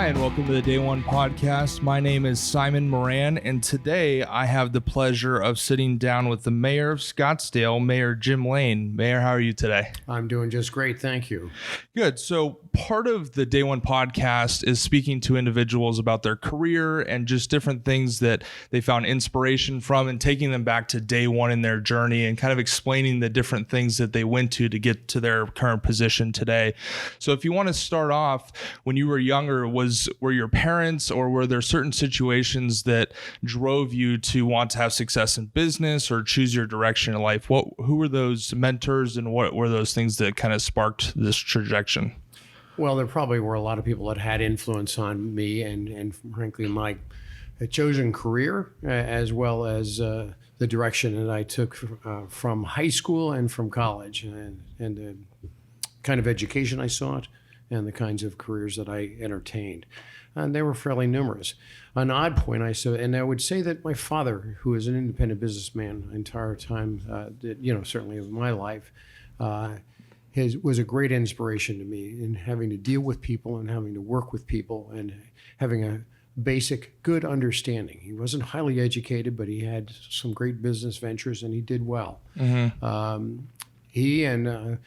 Hi, and welcome to the Day One Podcast. My name is Simon Moran, and today I have the pleasure of sitting down with the mayor of Scottsdale, Mayor Jim Lane. Mayor, how are you today? I'm doing just great, thank you. Good. So part of the Day One Podcast is speaking to individuals about their career and just different things that they found inspiration from and taking them back to day one in their journey and kind of explaining the different things that they went to get to their current position today. So if you want to start off, when you were younger, were your parents or were there certain situations that drove you to want to have success in business or choose your direction in life? Who were those mentors and what were those things that kind of sparked this trajectory? Well, there probably were a lot of people that had influence on me and frankly, my chosen career, as well as the direction that I took from high school and from college and the kind of education I sought and the kinds of careers that I entertained. And they were fairly numerous. An odd point and I would say that my father, who is an independent businessman the entire time, certainly of my life, was a great inspiration to me in having to deal with people and having to work with people and having a basic good understanding. He wasn't highly educated, but he had some great business ventures and he did well. Mm-hmm. He and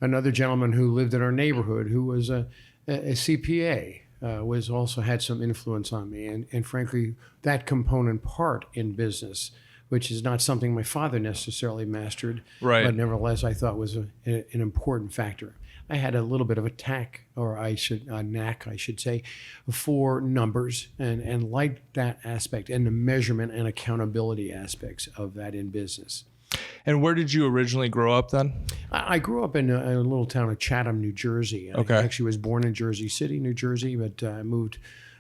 another gentleman who lived in our neighborhood who was a CPA was also had some influence on me. And frankly, that component part in business, which is not something my father necessarily mastered, right, but nevertheless I thought was an important factor. I had a little bit of a knack, I should say, for numbers and liked that aspect and the measurement and accountability aspects of that in business. And where did you originally grow up then? I grew up in a little town of Chatham, New Jersey. Okay. I actually was born in Jersey City, New Jersey, but I moved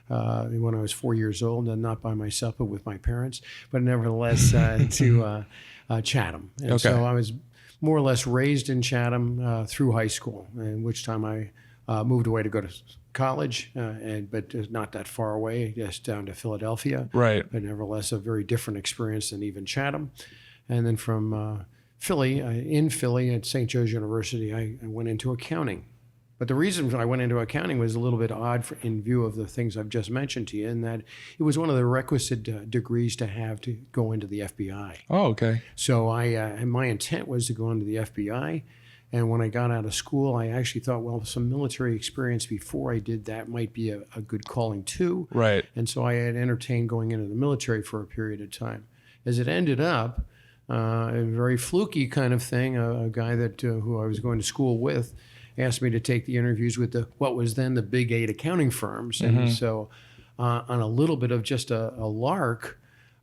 when I was 4 years old, and not by myself, but with my parents, but nevertheless to Chatham. And okay. So I was more or less raised in Chatham through high school, in which time I moved away to go to college, but not that far away, just down to Philadelphia. Right. But nevertheless, a very different experience than even Chatham. And then from Philly at St. Joe's University, I went into accounting. But the reason I went into accounting was a little bit odd in view of the things I've just mentioned to you, in that it was one of the requisite degrees to have to go into the FBI. Oh, okay. So my intent was to go into the FBI. And when I got out of school, I actually thought, well, some military experience before I did that might be a good calling too. Right. And so I had entertained going into the military for a period of time. As it ended up, a very fluky kind of thing, a guy that who I was going to school with asked me to take the interviews with what was then the Big 8 accounting firms. Mm-hmm. And so on a little bit of just a lark,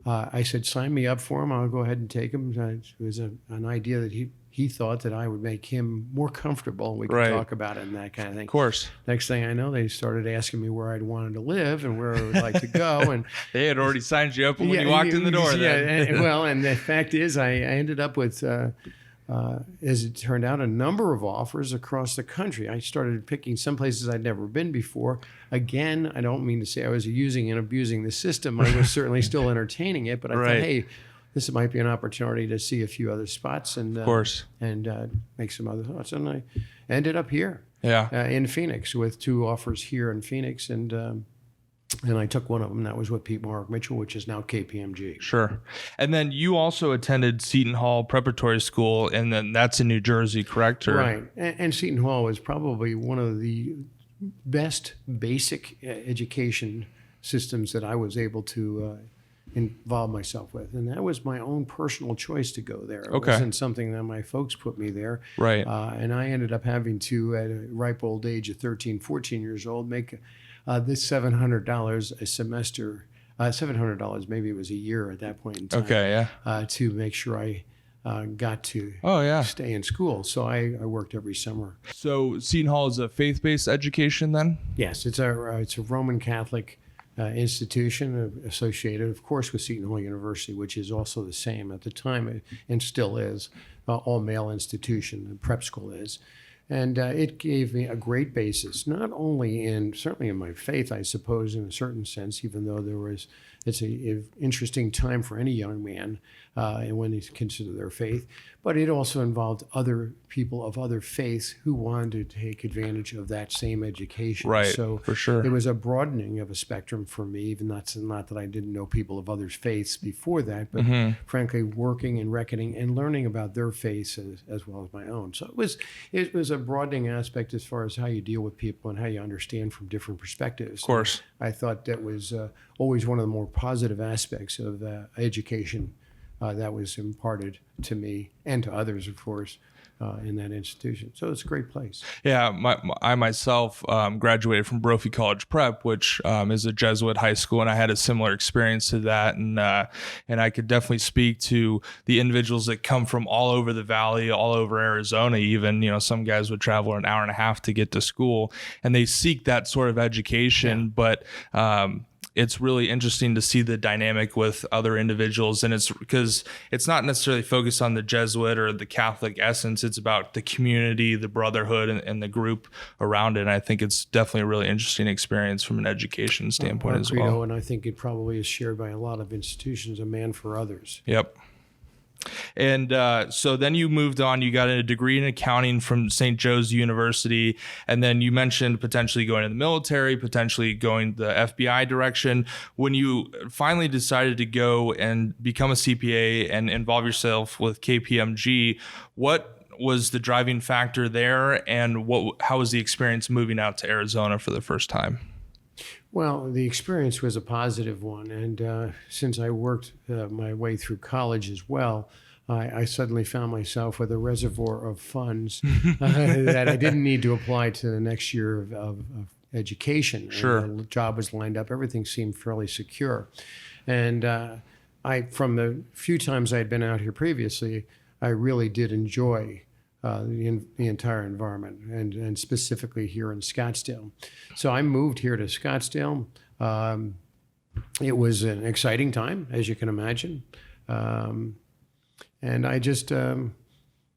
I said, sign me up for him. I'll go ahead and take him. It was an idea that he thought that I would make him more comfortable and we could talk about it and that kind of thing. Of course. Next thing I know, they started asking me where I'd wanted to live and where I would like to go. And they had already signed you up when you walked in the door. Then. And the fact is, I ended up with, as it turned out, a number of offers across the country. I started picking some places I'd never been before. Again, I don't mean to say I was using and abusing the system. I was certainly still entertaining it, but I thought, hey, this might be an opportunity to see a few other spots and of course, and make some other thoughts. And I ended up here, in Phoenix, with 2 offers here in Phoenix, and I took one of them. That was with Pete Mark Mitchell, which is now KPMG. Sure. And then you also attended Seton Hall Preparatory School, and then that's in New Jersey, correct? Right. And Seton Hall was probably one of the best basic education systems that I was able to involve myself with. And that was my own personal choice to go there. It wasn't something that my folks put me there. Right. And I ended up having to, at a ripe old age of 13, 14 years old, make this $700 a semester, $700, maybe it was a year at that point in time. To make sure I got to stay in school. So I worked every summer. So Seton Hall is a faith-based education then? Yes, it's a Roman Catholic institution associated, of course, with Seton Hall University, which is also the same at the time and still is, all-male institution, the prep school is. And it gave me a great basis, not only certainly in my faith, I suppose, in a certain sense, even though there was it's a interesting time for any young man, and when they consider their faith. But it also involved other people of other faiths who wanted to take advantage of that same education. Right, So for sure. it was a broadening of a spectrum for me, even not that I didn't know people of other faiths before that, but frankly, working and reckoning and learning about their faiths as well as my own. So it was a broadening aspect as far as how you deal with people and how you understand from different perspectives. Of course. And I thought that was always one of the more positive aspects of education that was imparted to me and to others, of course, in that institution. So it's a great place. Yeah, I myself graduated from Brophy College Prep, which is a Jesuit high school, and I had a similar experience to that. And I could definitely speak to the individuals that come from all over the valley, all over Arizona. Even some guys would travel an hour and a half to get to school, and they seek that sort of education. Yeah. But it's really interesting to see the dynamic with other individuals. And it's because it's not necessarily focused on the Jesuit or the Catholic essence. It's about the community, the brotherhood, and the group around it. And I think it's definitely a really interesting experience from an education standpoint as well. And I think it probably is shared by a lot of institutions, a man for others. Yep. And so then you moved on, you got a degree in accounting from St. Joe's University. And then you mentioned potentially going to the military, potentially going the FBI direction. When you finally decided to go and become a CPA and involve yourself with KPMG, what was the driving factor there? And how was the experience moving out to Arizona for the first time? Well, the experience was a positive one. And since I worked my way through college as well, I suddenly found myself with a reservoir of funds that I didn't need to apply to the next year of education. Sure. And the job was lined up. Everything seemed fairly secure. And from the few times I had been out here previously, I really did enjoy the entire environment, and specifically here in Scottsdale. So I moved here to Scottsdale. It was an exciting time, as you can imagine. And I just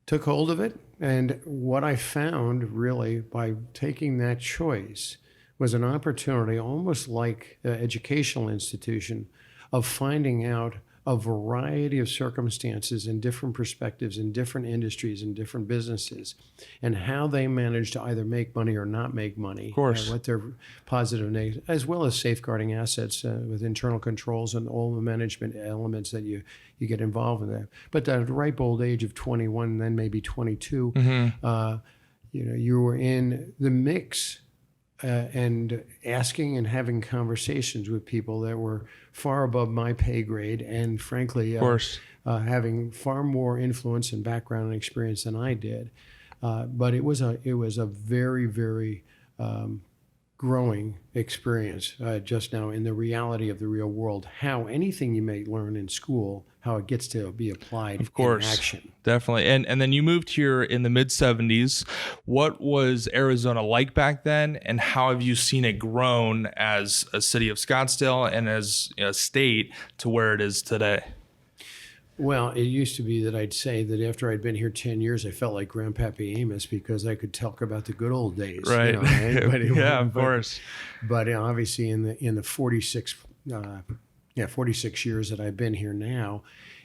took hold of it. And what I found really by taking that choice was an opportunity, almost like an educational institution, of finding out a variety of circumstances and different perspectives in different industries and different businesses, and how they manage to either make money or not make money. Of course. What their positive and negative, as well as safeguarding assets with internal controls and all the management elements that you get involved in that. But at the ripe old age of 21, then maybe 22, you were in the mix and asking and having conversations with people that were far above my pay grade, and frankly, having far more influence and background and experience than I did. But it was a very, very growing experience just now in the reality of the real world. How anything you may learn in school, how it gets to be applied in action. Definitely. And then you moved here in the mid-70s. What was Arizona like back then, and how have you seen it grown as a city of Scottsdale and as a state to where it is today? Well, it used to be that I'd say that after I'd been here 10 years, I felt like Grandpappy Amos because I could talk about the good old days. Right. Of course. But obviously in the 46 years that I've been here now,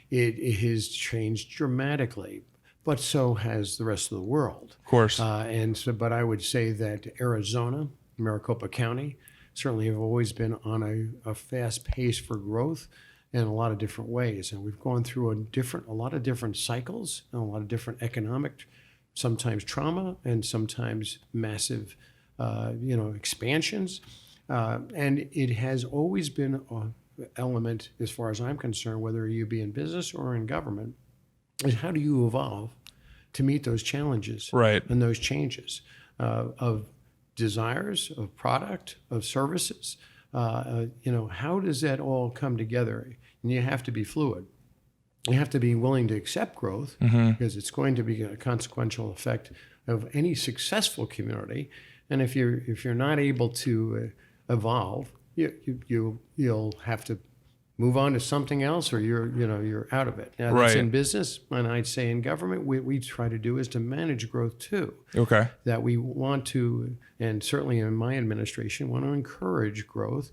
it has changed dramatically. But so has the rest of the world. Of course. But I would say that Arizona, Maricopa County, certainly have always been on a fast pace for growth in a lot of different ways. And we've gone through a lot of different cycles and a lot of different economic, sometimes trauma and sometimes massive, expansions. And it has always been an element, as far as I'm concerned, whether you be in business or in government, is how do you evolve to meet those challenges and those changes of desires, of product, of services. How does that all come together? And you have to be fluid. You have to be willing to accept growth because it's going to be a consequential effect of any successful community. And if you're not able to evolve, you'll have to move on to something else, or you're out of it. Now, that's in business, and I'd say in government, what we try to do is to manage growth too. Okay. That we want to, and certainly in my administration, want to encourage growth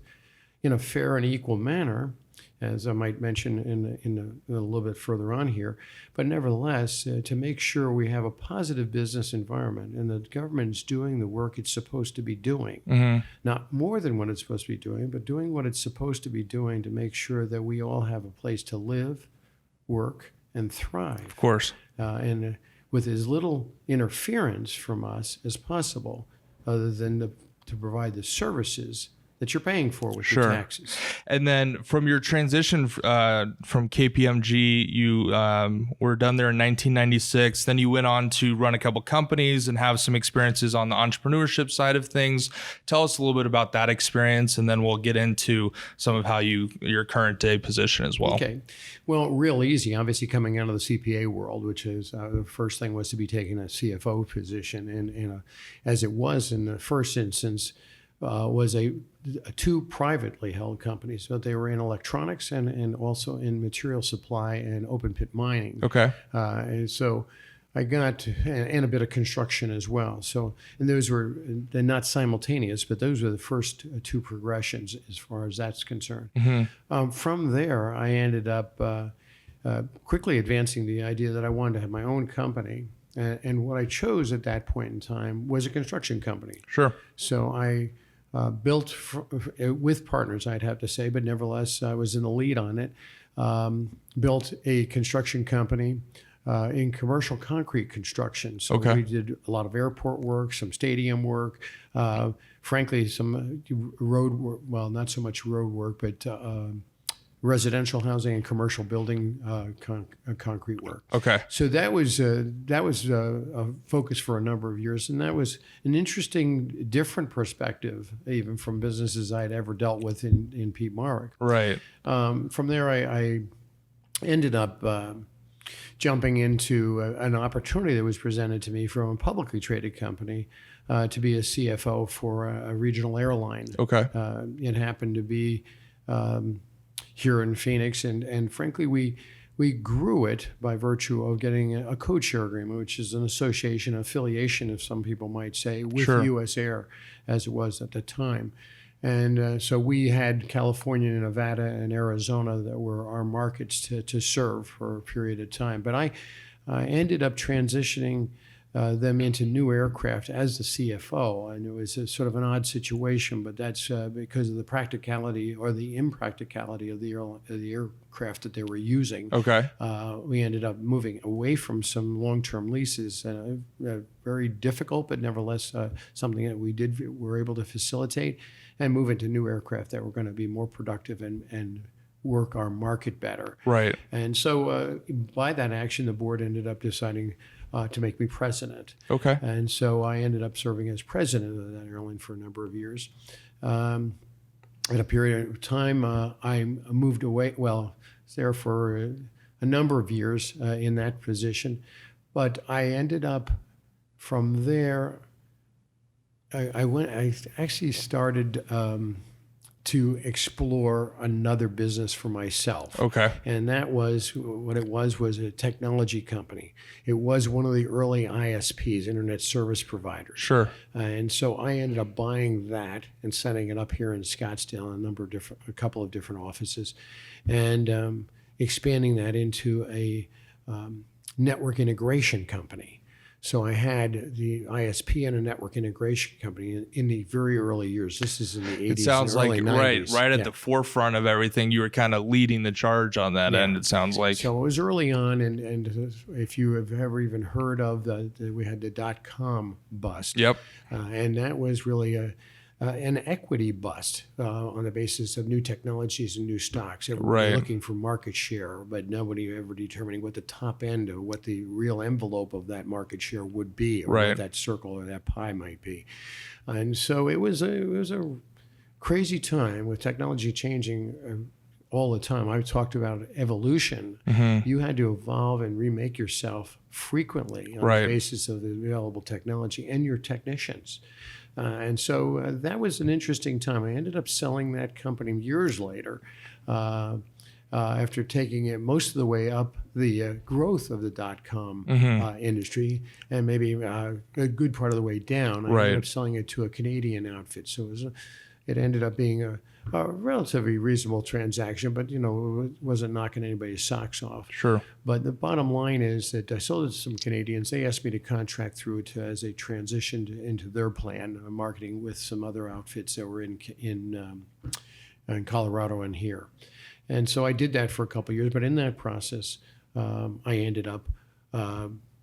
in a fair and equal manner, as I might mention in a little bit further on here. But nevertheless, to make sure we have a positive business environment and the government's doing the work it's supposed to be doing, not more than what it's supposed to be doing, but doing what it's supposed to be doing to make sure that we all have a place to live, work, and thrive. Of course. And with as little interference from us as possible, other than to provide the services that you're paying for with your taxes. And then from your transition from KPMG, you were done there in 1996. Then you went on to run a couple companies and have some experiences on the entrepreneurship side of things. Tell us a little bit about that experience, and then we'll get into some of how your current day position as well. Okay. Well, real easy. Obviously, coming out of the CPA world, which is the first thing was to be taking a CFO position, and as it was in the first instance, was two privately held companies. So they were in electronics and also in material supply and open pit mining. Okay. And so I got, and a bit of construction as well. So, and those were, they're not simultaneous, but those were the first two progressions as far as that's concerned. From there, I ended up quickly advancing the idea that I wanted to have my own company. And what I chose at that point in time was a construction company. Sure. So I built with partners, I'd have to say, but nevertheless, I was in the lead on it. Built a construction company in commercial concrete construction. So we did a lot of airport work, some stadium work, frankly, some road work, well, not so much road work, but residential housing and commercial building concrete work. Okay. So that was a focus for a number of years, and that was an interesting, different perspective, even from businesses I'd ever dealt with in Pete Marwick. Right. From there, I ended up jumping into an opportunity that was presented to me from a publicly traded company to be a CFO for a regional airline. Okay. It happened to be here in Phoenix, and frankly, we grew it by virtue of getting a code share agreement, which is an association, affiliation, if some people might say, with U.S. Air, as it was at the time. And so we had California, Nevada, and Arizona that were our markets to serve for a period of time. But I ended up transitioning them into new aircraft as the CFO. And it was a sort of an odd situation, but that's because of the practicality or the impracticality of the aircraft that they were using. Okay. We ended up moving away from some long-term leases, very difficult, but nevertheless something that we were able to facilitate, and move into new aircraft that were going to be more productive and work our market better. Right. And so by that action, the board ended up deciding to make me president. Okay. And so I ended up serving as president of that airline for a number of years. At a period of time, I moved away. Well, I was there for a number of years in that position. But I ended up from there, I actually started to explore another business for myself. Okay. And that was, what it was a technology company. It was one of the early ISPs, Internet Service Providers. Sure. And so I ended up buying that and setting it up here in Scottsdale, a couple of different offices, and expanding that into a network integration company. So I had the ISP and a network integration company in the very early years. This is in the 80s. It sounds and like early 90s. right at the forefront of everything. You were kind of leading the charge on that end, it sounds like. So it was early on, and if you have ever even heard of we had the .com bust. Yep. And that was really an equity bust on the basis of new technologies and new stocks. Everybody looking for market share, but nobody ever determining what the top end or what the real envelope of that market share would be, or what that circle or that pie might be. And so it was a crazy time with technology changing all the time. I talked about evolution. Mm-hmm. You had to evolve and remake yourself frequently on the basis of the available technology and your technicians. And so that was an interesting time. I ended up selling that company years later after taking it most of the way up the growth of the .com industry, and maybe a good part of the way down. I ended up selling it to a Canadian outfit. So it ended up being a relatively reasonable transaction, but it wasn't knocking anybody's socks off. Sure. But the bottom line is that I sold it to some Canadians. They asked me to contract through it as they transitioned into their plan, marketing with some other outfits that were in Colorado and here. And so I did that for a couple of years. But in that process, I ended up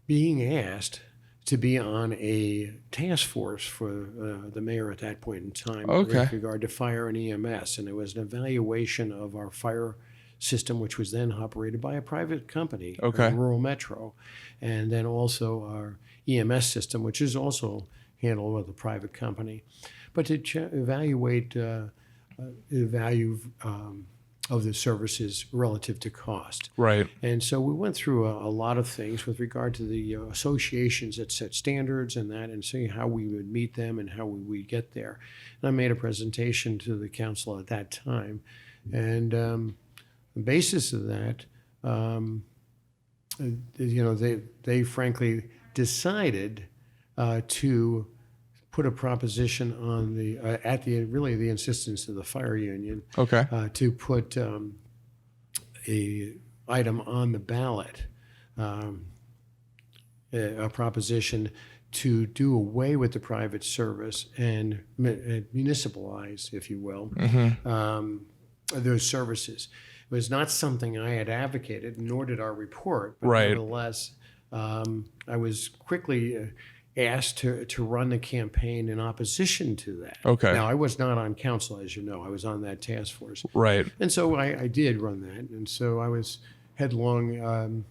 being asked to be on a task force for the mayor at that point in time with regard to fire and EMS. And it was an evaluation of our fire system, which was then operated by a private company, Rural Metro, and then also our EMS system, which is also handled with a private company. But to evaluate the value of the services relative to cost. Right. And so we went through a lot of things with regard to the associations that set standards and see how we would meet them and how we would get there. And I made a presentation to the council at that time. And the basis of that, they frankly decided to put a proposition on the at the insistence of the fire union to put a item on the ballot, a proposition to do away with the private service and municipalize, if you will, those services. It was not something I had advocated, nor did our report, but nevertheless, I was quickly asked to run the campaign in opposition to that. Now, I was not on council, as you know. I was on that task force. Right. And so I did run that. And so I was headlong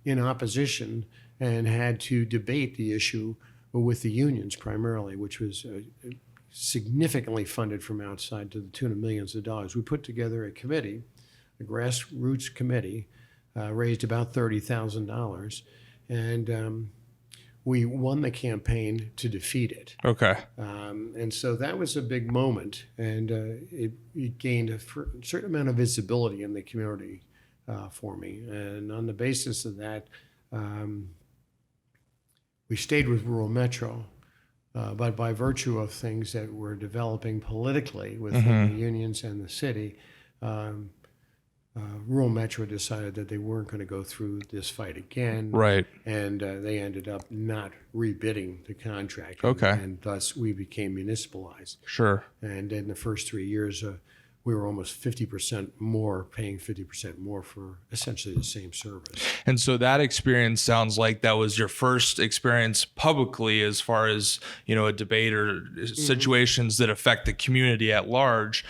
in opposition and had to debate the issue with the unions primarily, which was significantly funded from outside to the tune of millions of dollars. We put together a committee, a grassroots committee, raised about $30,000. And we won the campaign to defeat it. And so that was a big moment, and it gained a certain amount of visibility in the community for me. And on the basis of that, we stayed with Rural Metro, but by virtue of things that were developing politically within the unions and the city, Rural Metro decided that they weren't going to go through this fight again. Right. And they ended up not rebidding the contract. And thus we became municipalized. Sure. And in the first 3 years, we were almost 50% more, paying 50% more for essentially the same service. And so that experience sounds like that was your first experience publicly as far as, a debate or situations that affect the community at large.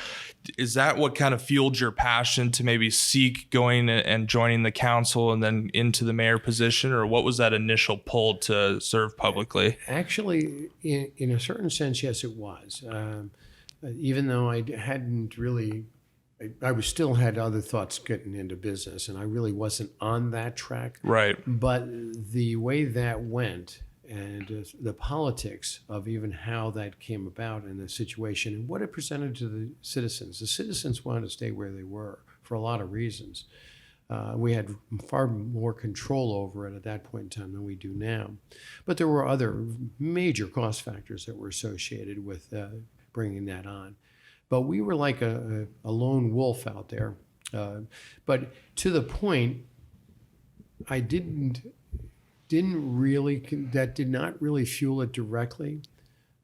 Is that what kind of fueled your passion to maybe seek going and joining the council and then into the mayor position? Or what was that initial pull to serve publicly? Actually, in a certain sense, yes, it was. Even though I hadn't really, I was still had other thoughts getting into business, and I really wasn't on that track. Right. But the way that went and the politics of even how that came about in the situation and what it presented to the citizens wanted to stay where they were for a lot of reasons. We had far more control over it at that point in time than we do now. But there were other major cost factors that were associated with bringing that on. But we were like a lone wolf out there. But to the point, I did not really fuel it directly.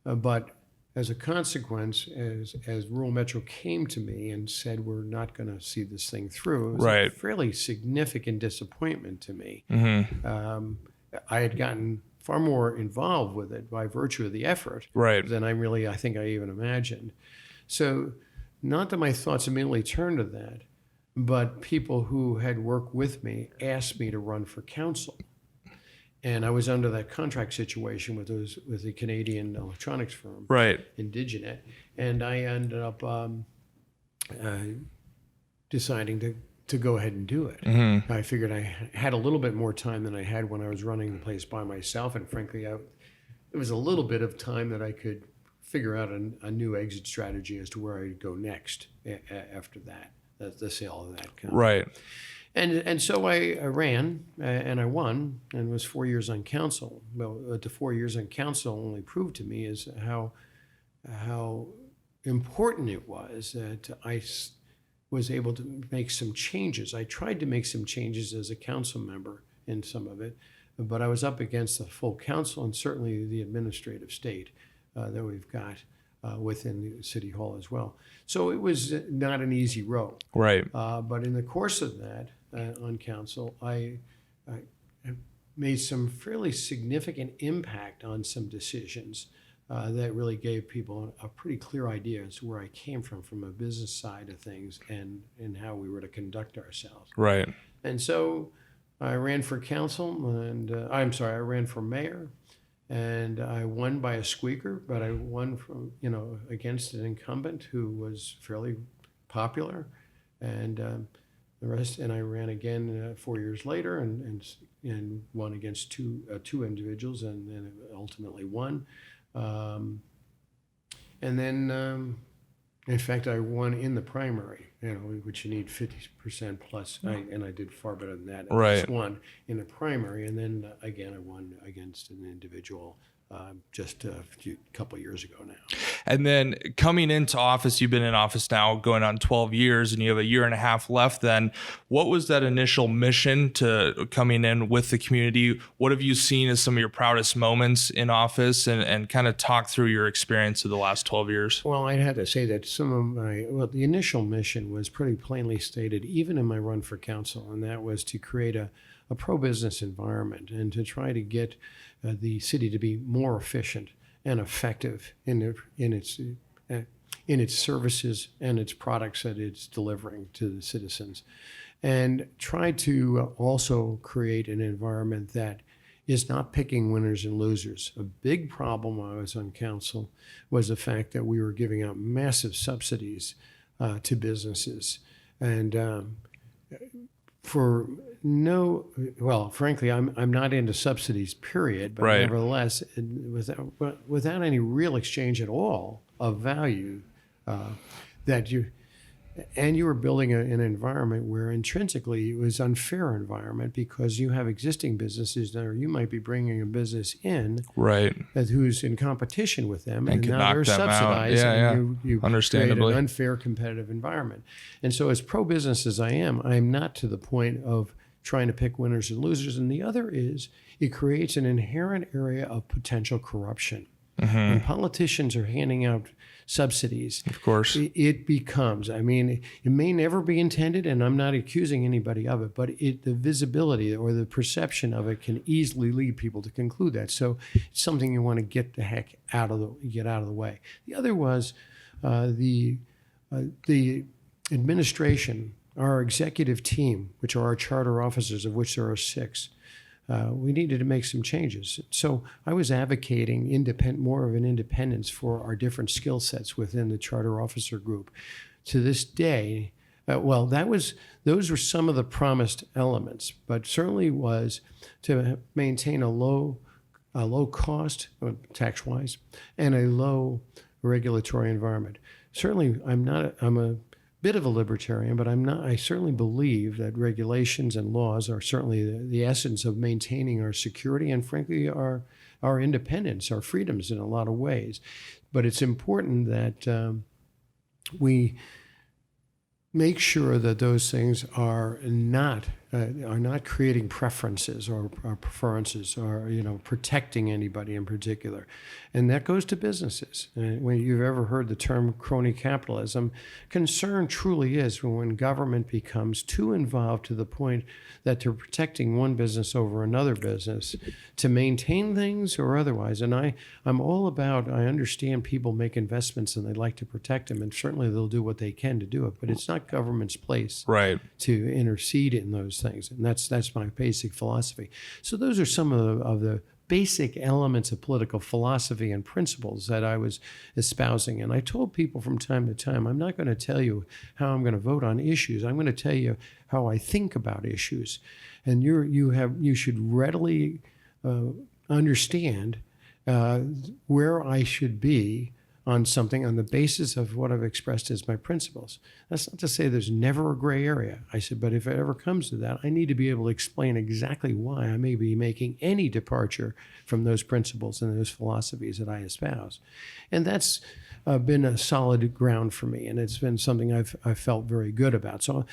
But as a consequence, as Rural Metro came to me and said, we're not going to see this thing through, it was a fairly significant disappointment to me. I had gotten far more involved with it by virtue of the effort than I think I even imagined. So not that my thoughts immediately turned to that, but people who had worked with me asked me to run for council. And I was under that contract situation with the Canadian electronics firm, Indigenet, and I ended up deciding to go ahead and do it. I figured I had a little bit more time than I had when I was running the place by myself, and frankly, it was a little bit of time that I could figure out a new exit strategy as to where I'd go next after that, the sale of that company. And so I ran, and I won, and was 4 years on council. Well, the 4 years on council only proved to me is how important it was that was able to make some changes. I tried to make some changes as a council member in some of it, but I was up against the full council and certainly the administrative state that we've got within the city hall as well. So it was not an easy road. Right. But in the course of that on council, I made some fairly significant impact on some decisions that really gave people a pretty clear idea as to where I came from a business side of things and how we were to conduct ourselves. Right. And so I ran for council and I ran for mayor, and I won by a squeaker, but I won from, against an incumbent who was fairly popular, and the rest. And I ran again 4 years later and won against two individuals, and ultimately won. And then, in fact, I won in the primary, which you need 50% plus, and I did far better than that. I just won in the primary, and then again, I won against an individual just a couple years ago now. And then coming into office, you've been in office now going on 12 years, and you have a year and a half left then. What was that initial mission to coming in with the community? What have you seen as some of your proudest moments in office, and kind of talk through your experience of the last 12 years? Well, I'd have to say that the initial mission was pretty plainly stated, even in my run for council, and that was to create a pro-business environment and to try to get the city to be more efficient and effective in its services and its products that it's delivering to the citizens, and try to also create an environment that is not picking winners and losers. A big problem while I was on council was the fact that we were giving out massive subsidies to businesses, and frankly, I'm not into subsidies, period. But right. Nevertheless, without any real exchange at all of value, you were building an environment where intrinsically it was unfair environment, because you have existing businesses there. You might be bringing a business in, right, who's in competition with them, and now they're subsidized. And you understandably create an unfair competitive environment. And so, as pro-business as I am not to the point of trying to pick winners and losers. And the other is it creates an inherent area of potential corruption. Mm-hmm. When politicians are handing out subsidies, of course, it becomes, it may never be intended, and I'm not accusing anybody of it, but the visibility or the perception of it can easily lead people to conclude that. So it's something you want to get the heck out of the way. The other was the administration, our executive team, which are our charter officers, of which there are 6. We needed to make some changes. So I was advocating more of an independence for our different skill sets within the charter officer group. To this day, those were some of the promised elements, but certainly was to maintain a low cost, tax-wise, and a low regulatory environment. Certainly, I'm a bit of a libertarian, but I certainly believe that regulations and laws are certainly the essence of maintaining our security and, frankly, our independence, our freedoms in a lot of ways. But it's important that we make sure that those things are not creating preferences or preferences or protecting anybody in particular, and that goes to businesses. When you've ever heard the term crony capitalism, concern truly is when government becomes too involved to the point that they're protecting one business over another business to maintain things or otherwise. And I'm all about, I understand people make investments and they like to protect them, and certainly they'll do what they can to do it, but it's not government's place to intercede in those things. And that's my basic philosophy. So those are some of the basic elements of political philosophy and principles that I was espousing. And I told people from time to time, I'm not going to tell you how I'm going to vote on issues. I'm going to tell you how I think about issues. And you should readily understand where I should be on something on the basis of what I've expressed as my principles. That's not to say there's never a gray area. I said, but if it ever comes to that, I need to be able to explain exactly why I may be making any departure from those principles and those philosophies that I espouse. And that's been a solid ground for me, and it's been something I've felt very good about. So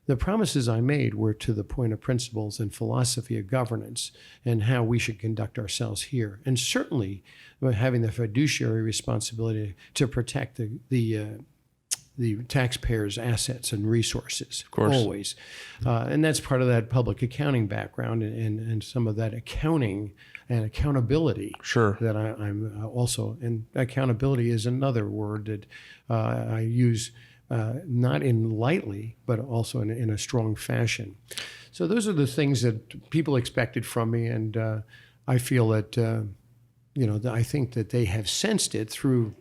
the promises I made were to the point of principles and philosophy of governance and how we should conduct ourselves here. And certainly having the fiduciary responsibility to protect the taxpayers' assets and resources, of course. Always. And that's part of that public accounting background and some of that accounting and accountability. Sure. That I'm also, and accountability is another word that I use not in lightly, but also in a strong fashion. So those are the things that people expected from me, and I feel that, I think that they have sensed it through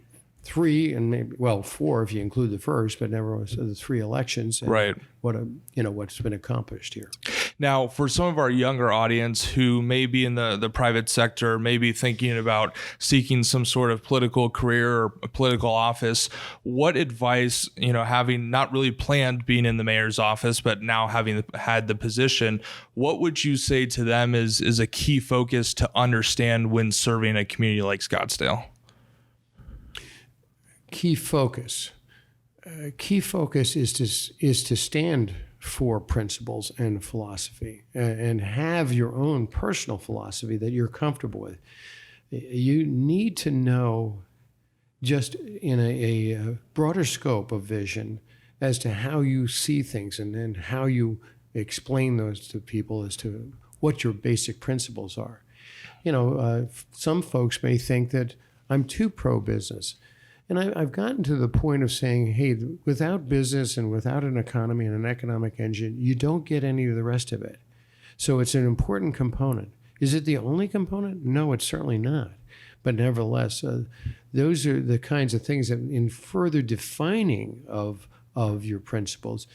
3 and maybe 4 if you include the first, but never was the 3 elections. And right. What's been accomplished here. Now, for some of our younger audience who may be in the private sector, maybe thinking about seeking some sort of political career or political office, what advice, having not really planned being in the mayor's office, but now having had the position, what would you say to them is a key focus to understand when serving a community like Scottsdale? Key focus is to stand for principles and philosophy and have your own personal philosophy that you're comfortable with. You need to know just in a broader scope of vision as to how you see things and then how you explain those to people as to what your basic principles are. Some folks may think that I'm too pro-business. And I've gotten to the point of saying, hey, without business and without an economy and an economic engine, you don't get any of the rest of it. So it's an important component. Is it the only component? No, it's certainly not. But nevertheless, those are the kinds of things that in further defining of your principles,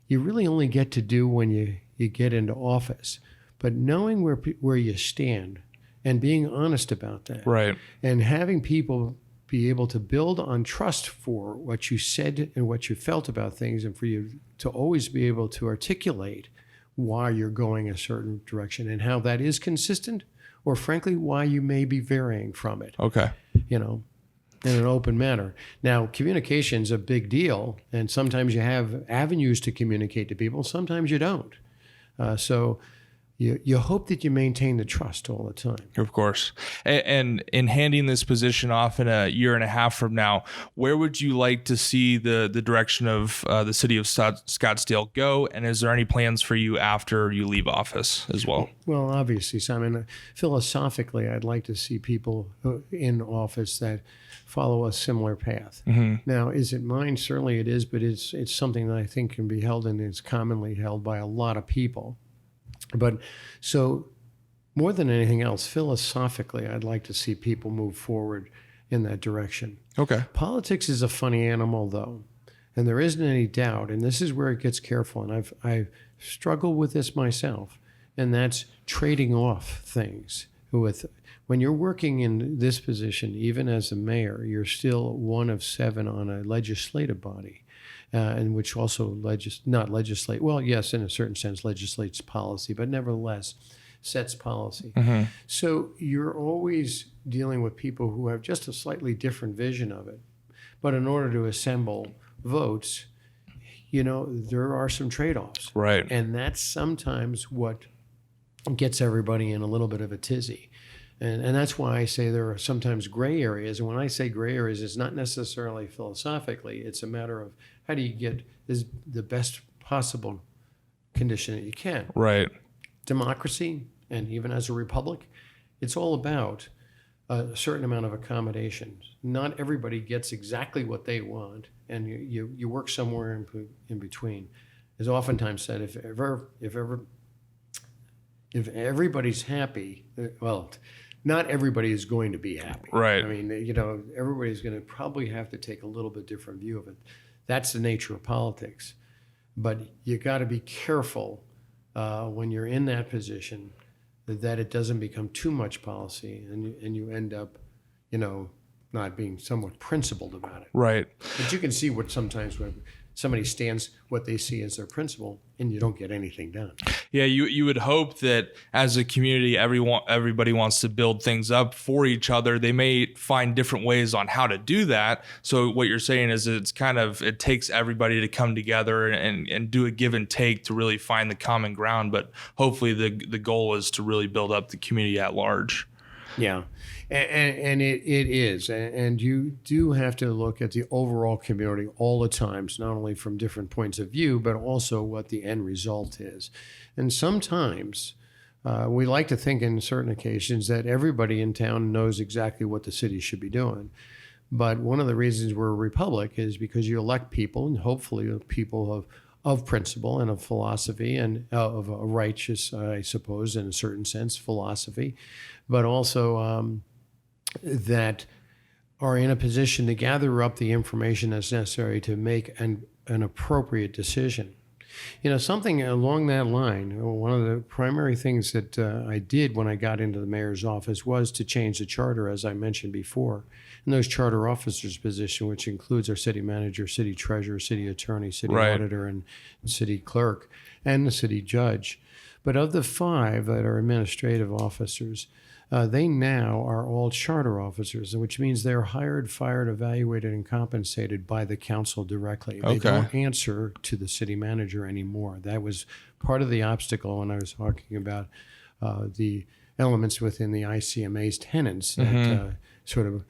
you really only get to do when you get into office. But knowing where you stand and being honest about that. Right. And having people be able to build on trust for what you said and what you felt about things, and for you to always be able to articulate why you're going a certain direction and how that is consistent, or frankly, why you may be varying from it. Okay. In an open manner. Now, communication's a big deal, and sometimes you have avenues to communicate to people, sometimes you don't. So you hope that you maintain the trust all the time. Of course. And in handing this position off in a year and a half from now, where would you like to see the direction of the city of Scottsdale go? And is there any plans for you after you leave office as well? Well, obviously, Simon, philosophically, I'd like to see people in office that follow a similar path. Mm-hmm. Now, is it mine? Certainly it is, but it's something that I think can be held and is commonly held by a lot of people. But so more than anything else, philosophically, I'd like to see people move forward in that direction. Okay. Politics is a funny animal, though, and there isn't any doubt, and this is where it gets careful, and I've struggled with this myself, and that's trading off things. When you're working in this position, even as a mayor, you're still one of 7 on a legislative body. And which also not legislate, well, yes, in a certain sense, legislates policy, but nevertheless sets policy. Mm-hmm. So you're always dealing with people who have just a slightly different vision of it. But in order to assemble votes, there are some trade-offs. Right. And that's sometimes what gets everybody in a little bit of a tizzy. And that's why I say there are sometimes gray areas. And when I say gray areas, it's not necessarily philosophically. It's a matter of how do you get the best possible condition that you can. Right. Democracy, and even as a republic, it's all about a certain amount of accommodations. Not everybody gets exactly what they want, and you work somewhere in between. As oftentimes said, if everybody's happy, well, not everybody is going to be happy. Right. I mean, everybody's going to probably have to take a little bit different view of it. That's the nature of politics. But you got to be careful when you're in that position that it doesn't become too much policy and you end up, not being somewhat principled about it. Right. But you can see what sometimes when somebody stands what they see as their principle, and you don't get anything done. Yeah, you would hope that as a community, everybody wants to build things up for each other. They may find different ways on how to do that. So what you're saying is it takes everybody to come together and do a give and take to really find the common ground. But hopefully the goal is to really build up the community at large. Yeah, and it is. And you do have to look at the overall community all the times, not only from different points of view, but also what the end result is. And sometimes we like to think in certain occasions that everybody in town knows exactly what the city should be doing. But one of the reasons we're a republic is because you elect people, and hopefully people of principle and of philosophy and of a righteous, I suppose, in a certain sense, philosophy, but also that are in a position to gather up the information that's necessary to make an appropriate decision. Something along that line, one of the primary things that I did when I got into the mayor's office was to change the charter, as I mentioned before. And those charter officers' position, which includes our city manager, city treasurer, city attorney, city auditor, and city clerk, and the city judge. But of the 5 that are administrative officers, they now are all charter officers, which means they're hired, fired, evaluated, and compensated by the council directly. They don't answer to the city manager anymore. That was part of the obstacle when I was talking about the elements within the ICMA's tenants that sort of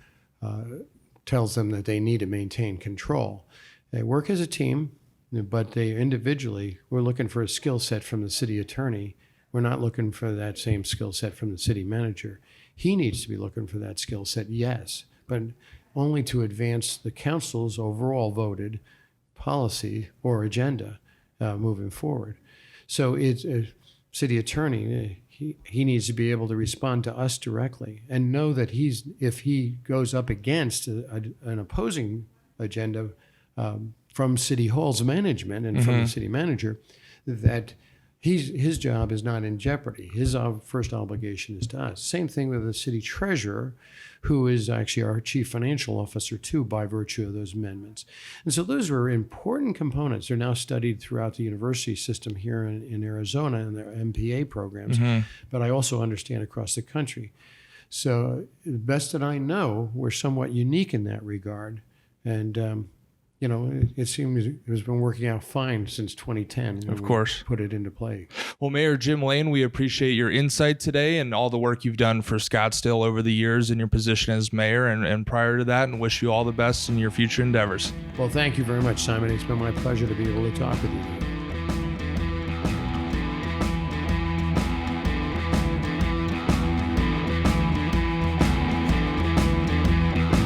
tells them that they need to maintain control. They work as a team, but they individually, we're looking for a skill set from the city attorney. We're not looking for that same skill set from the city manager. He needs to be looking for that skill set, yes, but only to advance the council's overall voted policy or agenda moving forward. So it's a city attorney. He needs to be able to respond to us directly and know that if he goes up against an opposing agenda from City Hall's management and from the city manager, that his job is not in jeopardy. His first obligation is to us. Same thing with the city treasurer, who is actually our chief financial officer too, by virtue of those amendments. And so those were important components. They're now studied throughout the university system here in Arizona in their MPA programs, but I also understand across the country. So the best that I know, we're somewhat unique in that regard. And it seems it has been working out fine since 2010. Of course. Put it into play. Well, Mayor Jim Lane, we appreciate your insight today and all the work you've done for Scottsdale over the years in your position as mayor and prior to that, and wish you all the best in your future endeavors. Well, thank you very much, Simon. It's been my pleasure to be able to talk with you.